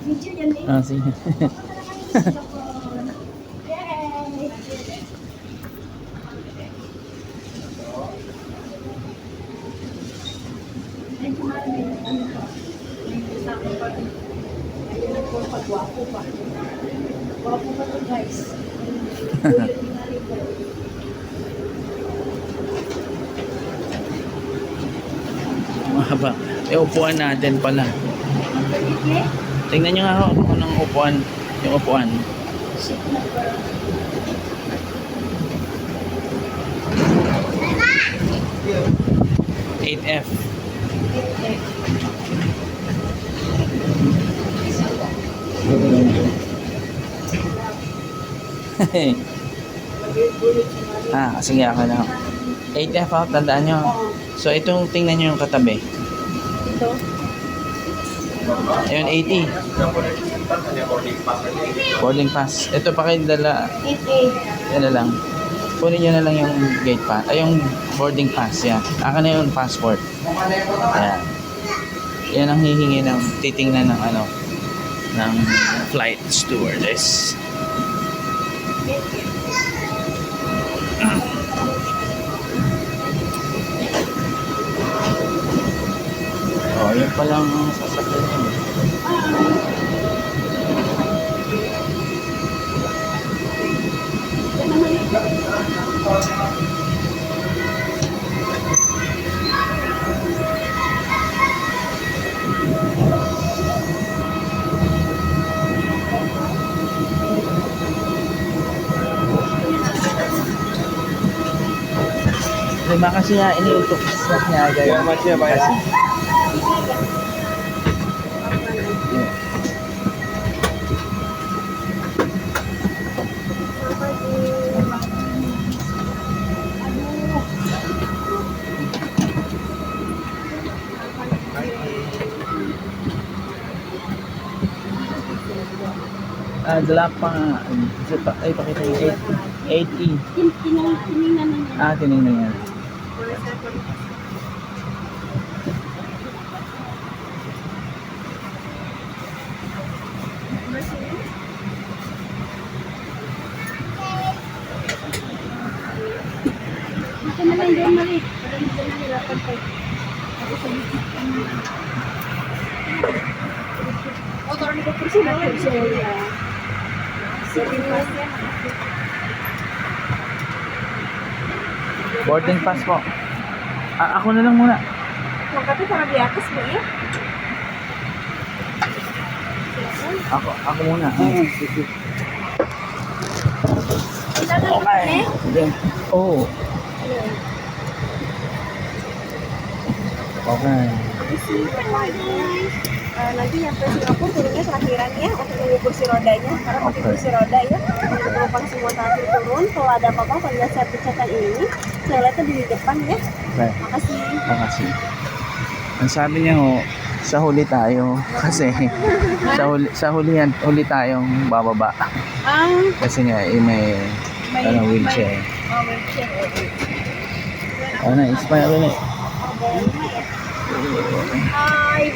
Video yan eh. Ah, sige. Yay! Ay, kumain na yung ano pa. May kasama pa rin. Ayun ang po, pagwapo pa. Gwapo pa to guys. Mahaba. Eh, upuan natin pala. Tingnan nyo nga ako kung anong upuan. Yung upuan. Sit na ba? 8F. Sige ako na. 8F ako, tandaan nyo. So, itong tingnan nyo yung katabi. Ito. Ayun, 80. Boarding pass. Ito pa kayo dala. 8A. Yan na lang. Kunin nyo na lang yung gate pass. Ay, yung boarding pass. Yan. Aka na yung passport. Yan. Yan ang hihingi ng titingnan ng ano, ng flight stewardess. Oh, yun palang sasakyan mo. Lima kasi nga iniutok sa niya agad. Kaya mas siya ba yan? Dala pa nga. Ay, pakita yung 8E. Tinignan na niya. Tinignan yan. Ito na lang din mali. Para hindi na nahirapan pa. Ako sa YouTube. O, karami ko po sila. Boarding pass po. Ako na lang muna. Magkati para biyakas mo eh. Ako muna. Okay. Then, oh. Okay. Nanti nyampe Singapura turunnya terakhiran ya untuk mengukur kursi rodanya karena pakai kursi roda ya untuk penumpang semua terakhir turun kalau ada apa-apa panggil saya pecahkan ini toiletnya di depan ya. Okay. Makasih. Ang sabi niya ho, sa huli tayo kasi sa huli tayong bababa. Kasi nga may wheelchair. Wheelchair. Ano, smile ulit. Hai.